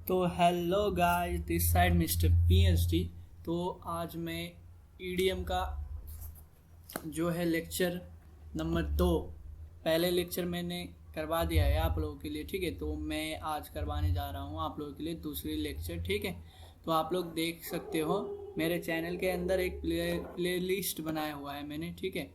तो hello guys, this side mister PhD. तो आज मैं ईडीएम का जो है लेक्चर नंबर 2, पहले लेक्चर मैंने करवा दिया है आप लोगों के लिए, ठीक है। तो मैं आज करवाने जा रहा हूँ आप लोगों के लिए दूसरी लेक्चर, ठीक है। तो आप लोग देख सकते हो मेरे चैनल के अंदर एक प्ले लिस्ट बनाया हुआ है मैंने, ठीक है,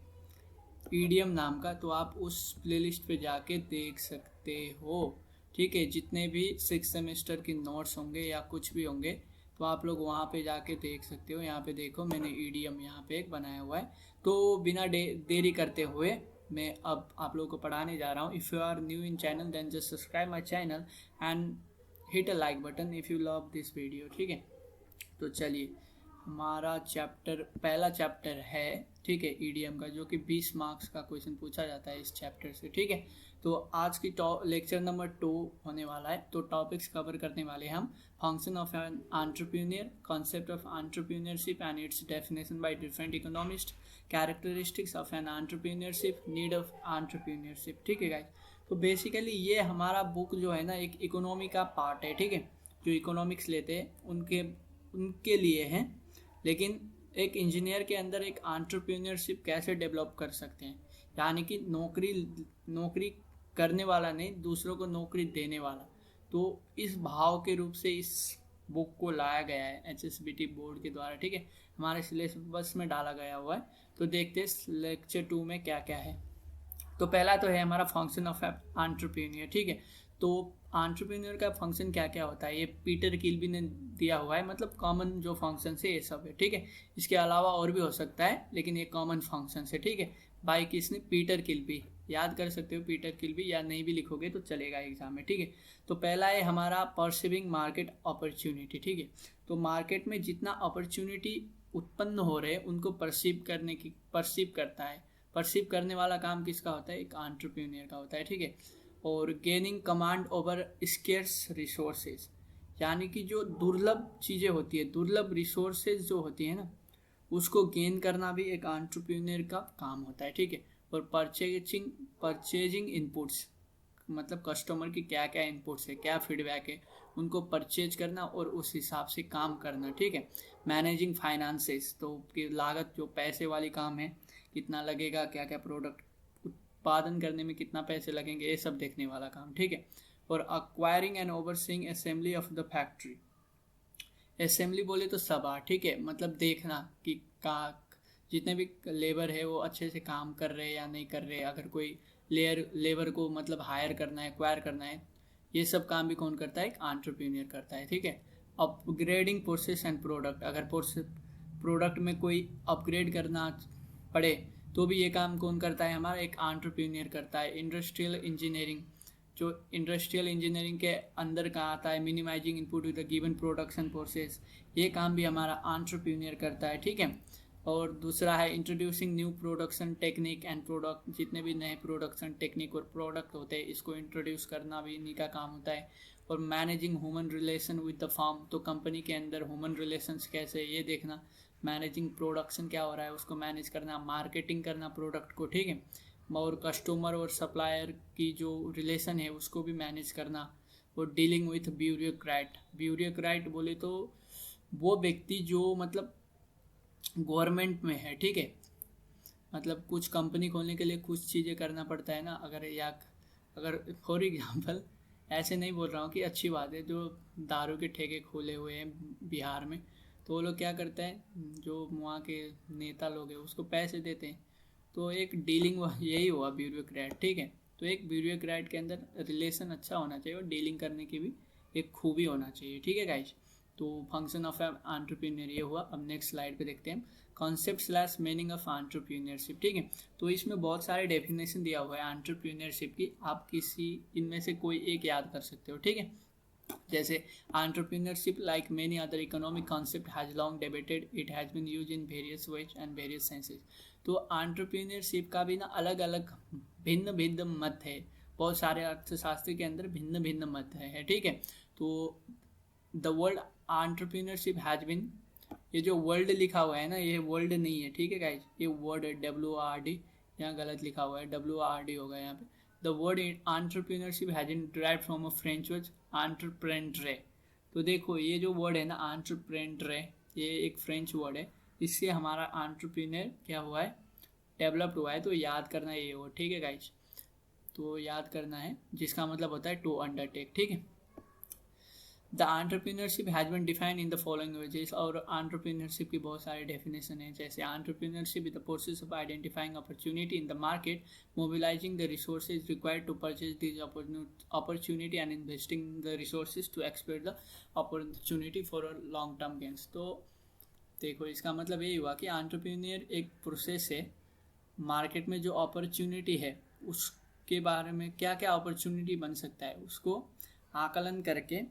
ईडीएम नाम का। तो आप उस प्लेलिस्ट पे जाके देख सकते हो, ठीक है। जितने भी 6 सेमेस्टर की नोट्स होंगे या कुछ भी होंगे तो आप लोग वहाँ पे जाके देख सकते हो। यहाँ पे देखो मैंने ईडीएम यहाँ पे एक बनाया हुआ है। तो बिना देरी करते हुए मैं अब आप लोगों को पढ़ाने जा रहा हूँ। If you are new in channel then just subscribe my channel and hit a like button if you love this video, ठीक है। तो चलिए, हमारा पहला चैप्टर है, ठीक है, ईडीएम का, जो कि 20 मार्क्स का क्वेश्चन पूछा जाता है इस चैप्टर से, ठीक है। तो आज की लेक्चर नंबर 2 होने वाला है। तो टॉपिक्स कवर करने वाले हैं हम। Function of an entrepreneur, concept of entrepreneurship and it's definition by different economist, characteristics of an entrepreneurship, need of entrepreneurship, ठीक है गाइस। तो बेसिकली ये हमारा बुक जो है ना, एक इकोनॉमी का पार्ट है, ठीक है। जो इकोनॉमिक्स लेते हैं उनके लिए हैं, लेकिन एक इंजीनियर के अंदर एक एंटरप्रेन्योरशिप कैसे डेवलप कर सकते हैं, यानी कि नौकरी करने वाला नहीं, दूसरों को नौकरी देने वाला। तो इस भाव के रूप से इस बुक को लाया गया है एचएसबीटी बोर्ड के द्वारा, ठीक है। हमारे सिलेबस में डाला गया हुआ है। तो देखते हैं लेक्चर 2 में क्या क्या है। तो पहला तो है हमारा फंक्शन ऑफ एंटरप्रेन्योर, ठीक है। तो एंटरप्रेन्योर का फंक्शन क्या क्या होता है ये पीटर किल्बी ने दिया हुआ है, मतलब कॉमन जो फंक्शन है ये सब है, ठीक है। इसके अलावा और भी हो सकता है लेकिन ये कॉमन फंक्शन है, ठीक है। बाय किसने? Peter Kilby. याद कर सकते हो पीटर किल्बी, या नहीं भी लिखोगे तो चलेगा एग्जाम में, ठीक है। तो पहला है हमारा परसीविंग मार्केट अपॉर्चुनिटी, ठीक है। तो मार्केट में जितना अपॉर्चुनिटी उत्पन्न हो रहे हैं उनको परसीव करता है। परसीव करने वाला काम किसका होता है? एक एंटरप्रेन्योर का होता है, ठीक है। और gaining command over scarce resources, यानी कि जो दुर्लभ चीज़ें होती है, दुर्लभ रिसोर्सेज जो होती है ना, उसको गेन करना भी एक एंटरप्रेन्योर का काम होता है, ठीक है। और परचेजिंग इनपुट्स, मतलब कस्टमर की क्या क्या इनपुट्स है, क्या फीडबैक है, उनको परचेज करना और उस हिसाब से काम करना, ठीक है। मैनेजिंग फाइनेंसेस, तो की लागत, जो पैसे वाली काम है, कितना लगेगा, क्या क्या प्रोडक्ट उत्पादन करने में कितना पैसे लगेंगे, ये सब देखने वाला काम, ठीक है। और acquiring and overseeing assembly of the factory. Assembly बोले तो सभा, ठीक है, मतलब देखना कि का जितने भी लेबर है वो अच्छे से काम कर रहे हैं या नहीं कर रहे। अगर कोई लेबर को मतलब हायर करना है, एक्वायर करना है, ये सब काम भी कौन करता है? एक एंटरप्रेन्योर करता है, ठीक है। अपग्रेडिंग प्रोसेस एंड प्रोडक्ट, अगर प्रोडक्ट में कोई अपग्रेड करना पड़े तो भी ये काम कौन करता है? हमारा एक एंटरप्रेन्योर करता है। इंडस्ट्रियल इंजीनियरिंग, जो इंडस्ट्रियल इंजीनियरिंग के अंदर का आता है, minimising input with the given production process, ये काम भी हमारा एंटरप्रेन्योर करता है, ठीक है। और दूसरा है introducing new production technique and product, जितने भी नए प्रोडक्शन टेक्निक और प्रोडक्ट होते हैं इसको इंट्रोड्यूस करना भी इन्हीं का काम होता है। और managing human relation with the firm, तो कंपनी के अंदर ह्यूमन रिलेशंस कैसे, ये देखना। मैनेजिंग प्रोडक्शन क्या हो रहा है उसको मैनेज करना, मार्केटिंग करना प्रोडक्ट को, ठीक है। और कस्टमर और सप्लायर की जो रिलेशन है उसको भी मैनेज करना। और डीलिंग विथ ब्यूरोक्रेट बोले तो वो व्यक्ति जो मतलब गवर्नमेंट में है, ठीक है। मतलब कुछ कंपनी खोलने के लिए कुछ चीज़ें करना पड़ता है ना, अगर फॉर एग्जांपल, ऐसे नहीं बोल रहा हूँ कि अच्छी बात है, जो दारू के ठेके खोले हुए हैं बिहार में, तो वो लोग क्या करते हैं, जो वहाँ के नेता लोग हैं उसको पैसे देते हैं। तो एक डीलिंग यही हुआ ब्यूरोक्रेट, ठीक है। तो एक ब्यूरोक्रेट के अंदर रिलेशन अच्छा होना चाहिए और डीलिंग करने की भी एक खूबी होना चाहिए, ठीक है गाइज। तो फंक्शन ऑफ एंटरप्रेन्योर ये हुआ। अब नेक्स्ट स्लाइड पे देखते हैं concept slash meaning of entrepreneurship, ठीक है। तो इसमें बहुत सारे डेफिनेशन दिया हुआ है एंटरप्रेन्योरशिप की, आप किसी इनमें से कोई एक याद कर सकते हो, ठीक है। जैसे entrepreneurship like many other economic concept has long debated, it has been used in various ways and various senses। तो entrepreneurship का भी ना अलग अलग भिन्न भिन्न मत है, बहुत सारे अर्थशास्त्र के अंदर भिन्न भिन्न मत है, ठीक है। तो the world entrepreneurship has been, ये जो वर्ल्ड लिखा हुआ है ना, ये वर्ल्ड नहीं है, ठीक है गाइज, ये वर्ड है WRD, यहाँ गलत लिखा हुआ है, WRD होगा यहाँ पे। The word entrepreneurship has been derived from a French word entreprendre, तो देखो ये जो वर्ड है ना एंटरप्रेन्योर है, ये एक फ्रेंच वर्ड है, इससे हमारा एंटरप्रेन्योर क्या हुआ है, डेवलप्ड हुआ है। तो याद करना है ये वर्ड, ठीक है गाइज, तो याद करना है, जिसका मतलब होता है टू अंडरटेक, ठीक है। The entrepreneurship has been defined in the following ways, और एंटरप्रेन्योरशिप की बहुत सारे डेफिनेशन है, जैसे entrepreneurship is the process of identifying opportunity in the market, mobilising the resources required to purchase this opportunity and investing the resources to explore the opportunity for a long term gains. तो देखो इसका मतलब यही हुआ कि entrepreneur एक process है, market में जो अपॉर्चुनिटी है उसके बारे में क्या क्या अपॉर्चुनिटी बन सकता है उसको आकलन करके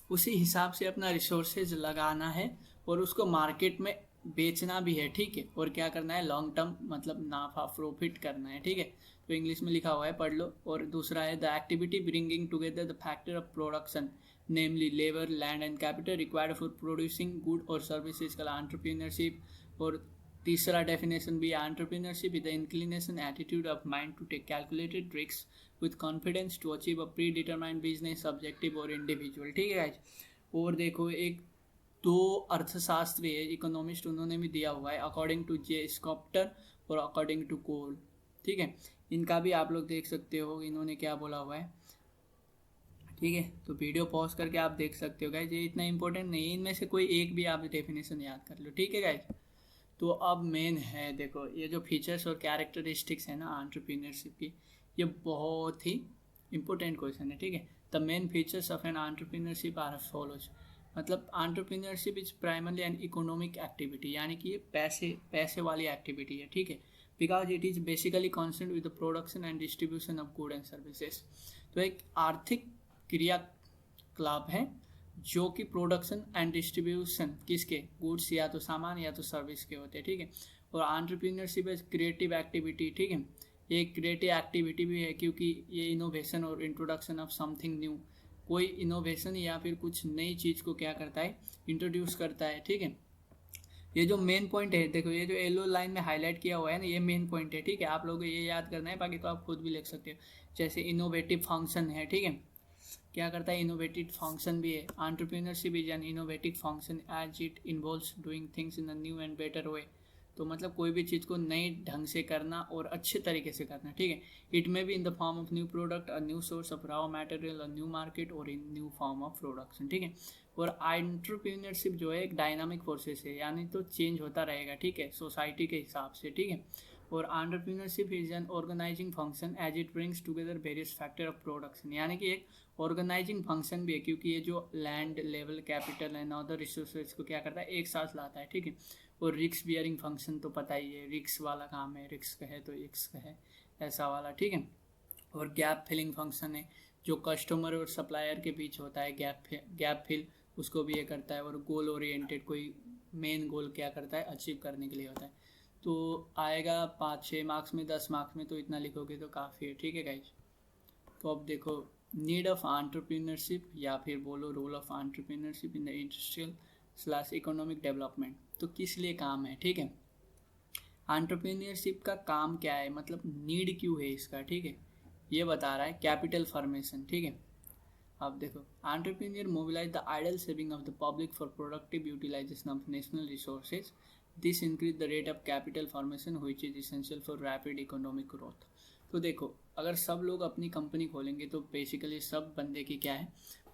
उसी हिसाब से अपना रिसोर्सेज लगाना है और उसको मार्केट में बेचना भी है, ठीक है। और क्या करना है, लॉन्ग टर्म मतलब नाफा प्रॉफिट करना है, ठीक है। तो इंग्लिश में लिखा हुआ है, पढ़ लो। और दूसरा है the activity bringing together the factor of production namely labour land and capital required for producing good और सर्विसेज का एंटरप्रेन्योरशिप। और तीसरा डेफिनेशन भी entrepreneurship is the inclination attitude of mind to take calculated risk with confidence to achieve a predetermined business objective or individual, ठीक है guys. और देखो एक दो अर्थशास्त्री है इकोनॉमिस्ट, उन्होंने भी दिया हुआ है अकॉर्डिंग टू जे स्कॉप्टर और अकॉर्डिंग टू कोल, ठीक है। इनका भी आप लोग देख सकते हो इन्होंने क्या बोला हुआ है, ठीक है। तो वीडियो पॉज करके आप देख सकते हो गाइज, ये इतना इंपॉर्टेंट नहीं है, इनमें से कोई एक भी आप डेफिनेशन याद कर लो, ठीक है गाइज। तो अब मेन है, देखो ये जो फीचर्स और कैरेक्टरिस्टिक्स है ना एंटरप्रेन्योरशिप की, ये बहुत ही इंपॉर्टेंट क्वेश्चन है, ठीक है। The main features of an entrepreneurship are follows, मतलब entrepreneurship is primarily an economic activity, यानी कि ये पैसे वाली एक्टिविटी है, ठीक है। Because it is basically concern with the production and distribution of good and services. तो एक आर्थिक क्रियाकलाप है जो कि प्रोडक्शन एंड डिस्ट्रीब्यूशन किसके, गुड्स या तो सामान या तो सर्विस के होते हैं, ठीक है। और एंटरप्रेन्योरशिप इज क्रिएटिव एक्टिविटी, ठीक है। ये क्रिएटिव एक्टिविटी भी है क्योंकि ये इनोवेशन और इंट्रोडक्शन ऑफ समथिंग न्यू, कोई इनोवेशन या फिर कुछ नई चीज़ को क्या करता है, इंट्रोड्यूस करता है, ठीक है। ये जो मेन पॉइंट है, देखो ये जो येलो लाइन में हाईलाइट किया हुआ है ना, ये मेन पॉइंट है, ठीक है। आप लोगों को ये याद करना है, बाकी तो आप खुद भी लिख सकते हो। जैसे इनोवेटिव फंक्शन है, ठीक है, क्या करता है, इनोवेटिव फंक्शन भी है। Entrepreneurship is an innovative function as it involves doing things in a new and better way. तो मतलब कोई भी चीज़ को नए ढंग से करना और अच्छे तरीके से करना, ठीक है। It may be in the form of new product, a new source of raw material, a new market और इन न्यू फॉर्म ऑफ प्रोडक्शन, ठीक है। और एंटरप्रेन्योरशिप जो है एक डायनामिक प्रोसेस है, यानी तो चेंज होता रहेगा, ठीक है, सोसाइटी के हिसाब से, ठीक है। और entrepreneurship is an organising function as it brings together various factor of production, यानी कि एक ऑर्गेनाइजिंग फंक्शन भी है क्योंकि ये जो land level capital and other resources को क्या करता है, एक साथ लाता है, ठीक है। और रिस्क बियरिंग फंक्शन तो पता ही है, रिस्क वाला काम है, रिस्क है तो रिस्क है ऐसा वाला, ठीक है। और गैप फिलिंग फंक्शन है जो कस्टमर और सप्लायर के बीच होता है, गैप फिल उसको भी ये करता है। और गोल ओरिएंटेड, कोई मेन गोल क्या करता है, अचीव करने के लिए होता है। तो आएगा 5-6 मार्क्स में, 10 मार्क्स में, तो इतना लिखोगे तो काफ़ी है, ठीक है गाइज। तो अब देखो नीड ऑफ एंटरप्रेन्योरशिप या फिर बोलो role of entrepreneurship in the industrial / economic development, तो किस लिए काम है, ठीक है। एंटरप्रेन्योरशिप का काम क्या है, मतलब नीड क्यों है इसका, ठीक है, ये बता रहा है। कैपिटल फॉर्मेशन, ठीक है। अब देखो entrepreneur mobilise the idle saving of the public for productive utilisation of national resources, this increase the rate of capital formation which is essential for rapid economic growth. तो देखो अगर सब लोग अपनी कंपनी खोलेंगे तो बेसिकली सब बंदे की क्या है,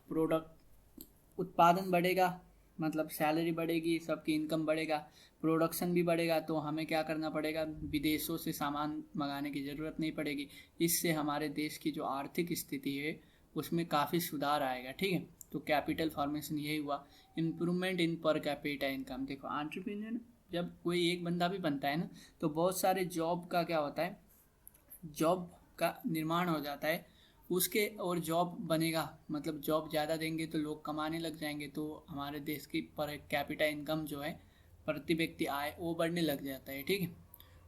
प्रोडक्ट उत्पादन बढ़ेगा, मतलब सैलरी बढ़ेगी, सबकी इनकम बढ़ेगा, प्रोडक्शन भी बढ़ेगा, तो हमें क्या करना पड़ेगा, विदेशों से सामान मंगाने की ज़रूरत नहीं पड़ेगी। इससे हमारे देश की जो आर्थिक स्थिति है उसमें काफ़ी सुधार आएगा, ठीक है। तो कैपिटल फॉर्मेशन यही हुआ। Improvement in per capita income, देखो एंटरप्रेन्योर जब कोई एक बंदा भी बनता है ना, तो बहुत सारे जॉब का क्या होता है, जॉब का निर्माण हो जाता है उसके, और जॉब बनेगा मतलब जॉब ज़्यादा देंगे तो लोग कमाने लग जाएंगे, तो हमारे देश की पर कैपिटा इनकम जो है, प्रति व्यक्ति आय, वो बढ़ने लग जाता है, ठीक है।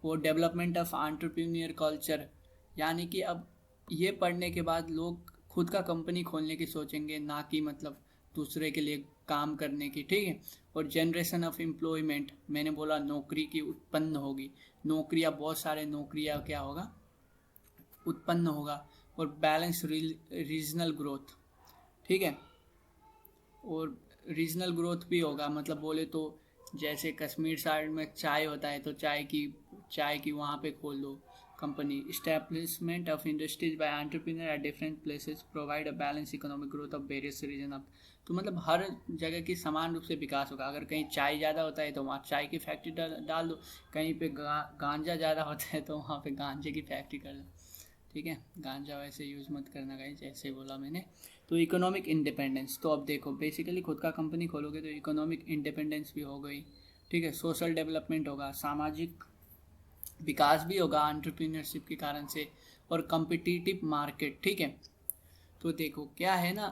वो डेवलपमेंट ऑफ एंटरप्रेन्योर कल्चर, यानी कि अब ये पढ़ने के बाद लोग खुद का कंपनी खोलने की सोचेंगे, ना कि मतलब दूसरे के लिए काम करने की, ठीक है। और जनरेशन ऑफ एम्प्लॉयमेंट, मैंने बोला नौकरी की उत्पन्न होगी, नौकरियाँ, बहुत सारे नौकरियाँ क्या होगा, उत्पन्न होगा। और बैलेंस रीजनल ग्रोथ, ठीक है। और रीजनल ग्रोथ भी होगा, मतलब बोले तो जैसे कश्मीर साइड में चाय होता है तो चाय की वहाँ पे खोल दो company. Establishment of industries by entrepreneur at different places provide a balance economic growth of various region of. तो मतलब हर जगह की समान रूप से विकास होगा। अगर कहीं चाय ज़्यादा होता है तो वहाँ चाय की फैक्ट्री डाल दो, कहीं पे गांजा ज़्यादा होता है तो वहाँ पे गांजे की फैक्ट्री कर दो। ठीक है, गांजा वैसे यूज़ मत करना गाइस, जैसे बोला मैंने। तो इकोनॉमिक इंडिपेंडेंस, तो अब देखो बेसिकली खुद का कंपनी खोलोगे तो इकोनॉमिक इंडिपेंडेंस भी हो गई। ठीक है, सोशल डेवलपमेंट होगा, सामाजिक विकास भी होगा एंटरप्रेन्योरशिप के कारण से, और कम्पिटिटिव मार्केट। ठीक है, तो देखो क्या है ना,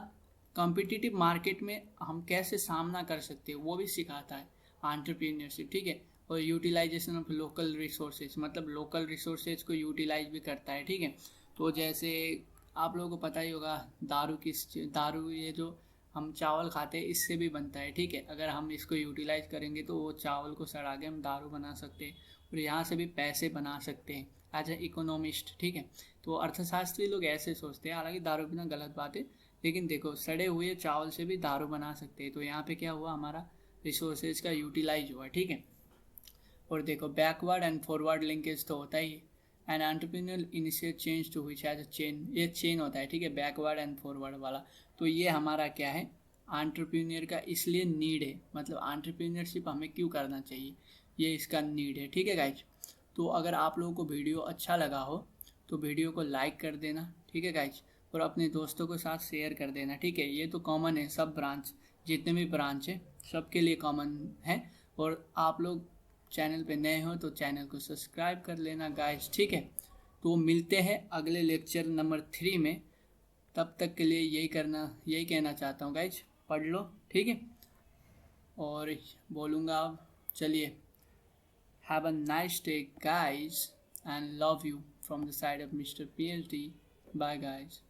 कॉम्पिटिटिव मार्केट में हम कैसे सामना कर सकते हैं वो भी सिखाता है एंटरप्रेन्योरशिप। ठीक है, और यूटिलाइजेशन ऑफ लोकल रिसोर्सेज, मतलब लोकल रिसोर्सेज को यूटिलाइज भी करता है। ठीक है, तो जैसे आप लोगों को पता ही होगा दारू ये जो हम चावल खाते हैं इससे भी बनता है। ठीक है, अगर हम इसको यूटिलाइज करेंगे तो वो चावल को सड़ा के हम दारू बना सकते हैं और यहाँ से भी पैसे बना सकते हैं एज ए इकोनॉमिस्ट। ठीक है, तो अर्थशास्त्री लोग ऐसे सोचते हैं, हालांकि दारू पीना गलत बात है, लेकिन देखो सड़े हुए चावल से भी दारू बना सकते हैं। तो यहाँ पे क्या हुआ, हमारा रिसोर्सेज का यूटिलाइज हुआ। ठीक है, और देखो बैकवर्ड एंड फॉरवर्ड लिंकेज तो होता ही है। And entrepreneur initiate change to which has a chain, ये चेन होता है। ठीक है, बैकवर्ड एंड फॉरवर्ड वाला। तो ये हमारा क्या है, एंटरप्रेन्योर का इसलिए नीड है, मतलब एंटरप्रेन्योरशिप हमें क्यों करना चाहिए, ये इसका नीड है। ठीक है गाइज, तो अगर आप लोगों को वीडियो अच्छा लगा हो तो वीडियो को लाइक कर देना। ठीक है गाइज, और अपने दोस्तों के साथ शेयर कर देना। ठीक है, ये तो कॉमन है, सब ब्रांच जितने भी ब्रांच है सबके लिए कॉमन है। और आप लोग चैनल पे नए हो तो चैनल को सब्सक्राइब कर लेना गाइज। ठीक है, तो मिलते हैं अगले लेक्चर नंबर 3 में। तब तक के लिए यही कहना चाहता हूँ गाइज, पढ़ लो। ठीक है, और बोलूँगा अब चलिए, have a nice day guys and love you from the side of mister PhD। Bye guys.